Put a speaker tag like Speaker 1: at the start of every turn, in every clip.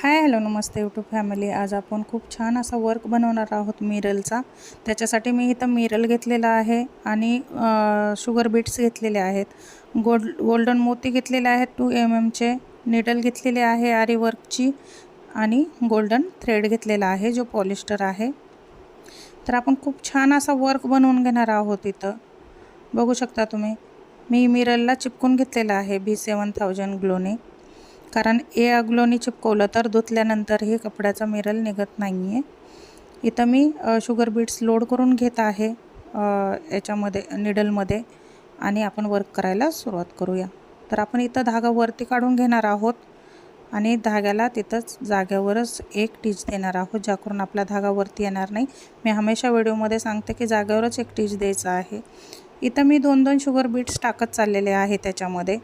Speaker 1: Hi hello नमस्ते YouTube family. आज आपण खूप छान असा वर्क बनवणार आहोत मिरलचा. त्याच्यासाठी मी इथं मिरल घेतलेला आहे आणि शुगर बीट्स घेतलेले आहेत, गोल्डन मोती घेतलेले आहेत 2 mm चे, निडल घेतलेले आहे आरी वर्कची आणि गोल्डन थ्रेड घेतलेला आहे जो पॉलिस्टर आहे. तर आपण खूप छान असा वर्क बनवून घेणार आहोत. इथं बघू शकता तुम्ही, मी मिरलला चिपकून घेतलेला आहे B7000 ग्लोने, कारण ग्लोनी चिपकवलं तर धुतल्यानंतर हे कपड्याचा मिरल निघत नाही आहे. इथं मी शुगर बीट्स लोड करून घेत आहे याच्यामध्ये निडलमध्ये आणि आपण वर्क करायला सुरुवात करूया. तर आपण इथं धागा वरती काढून घेणार आहोत आणि धाग्याला तिथंच जागेवरच एक टिच देणार आहोत, ज्याकरून आपला धागा वरती येणार नाही. मी हमेशा व्हिडिओमध्ये सांगते की जागेवरच एक टिच द्यायचा आहे. इथं मी 2-2 शुगर बीट्स टाकत चाललेले आहे त्याच्यामध्ये.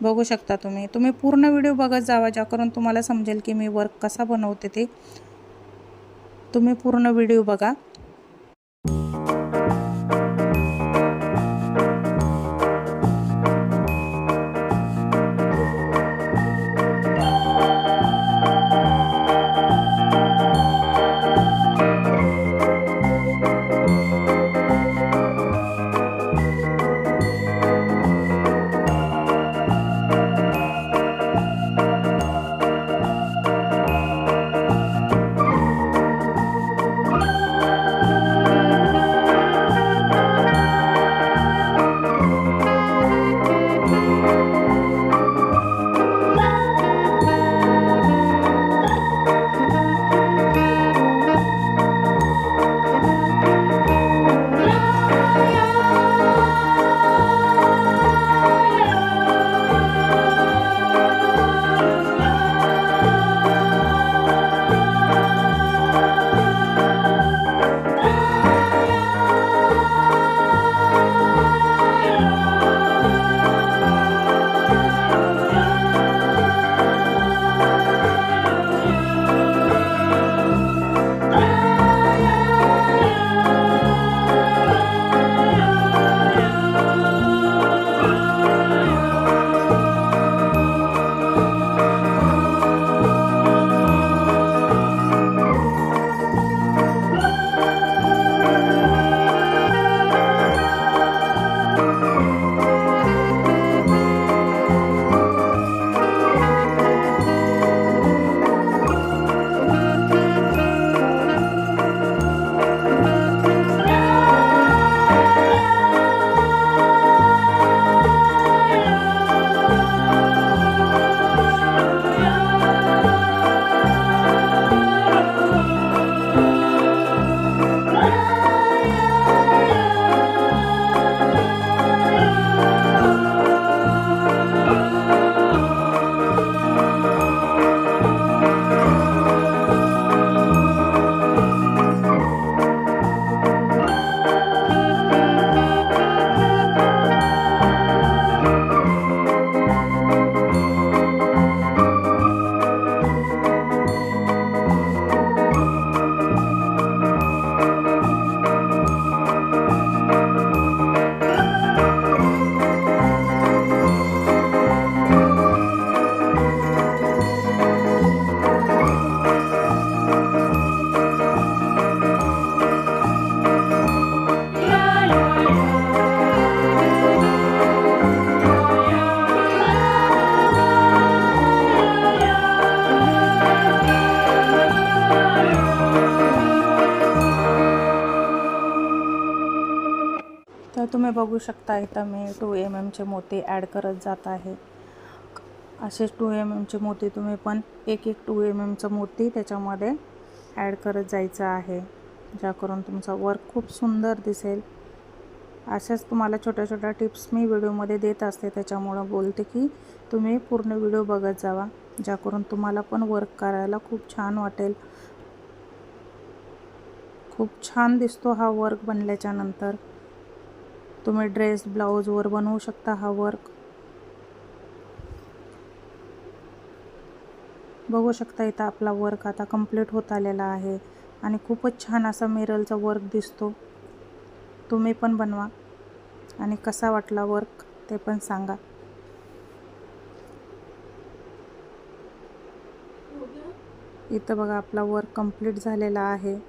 Speaker 1: बघू शकता तुम्ही पूर्ण व्हिडिओ बघत जावा, ज्याकरून तुम्हाला समजेल की मी वर्क कसा बनवते ते. तुम्ही पूर्ण व्हिडिओ बघा. तर तुम्ही बघू शकता, इथं मी 2 mm चे मोती ॲड करत जात आहे. असेच 2 mm चे मोती तुम्ही पण एक 2 mm चा मोती त्याच्यामध्ये ॲड करत जायचं आहे, ज्याकरून तुमचा वर्क खूप सुंदर दिसेल. अशाच तुम्हाला छोट्या छोट्या टिप्स मी व्हिडिओमध्ये देत असते, त्याच्यामुळं बोलते की तुम्ही पूर्ण व्हिडिओ बघत जावा, ज्याकरून तुम्हाला पण वर्क करायला खूप छान वाटेल. खूप छान दिसतो हा वर्क बनल्याच्या नंतर. तुम्ही ड्रेस ब्लाऊजवर बनवू शकता हा वर्क. बघू शकता इथं आपला वर्क आता कंप्लीट होत आलेला आहे आणि खूपच छान असा मिरलचा वर्क दिसतो. तुम्ही पण बनवा आणि कसा वाटला वर्क ते पण सांगा. इथं बघा आपला वर्क कंप्लीट झालेला आहे.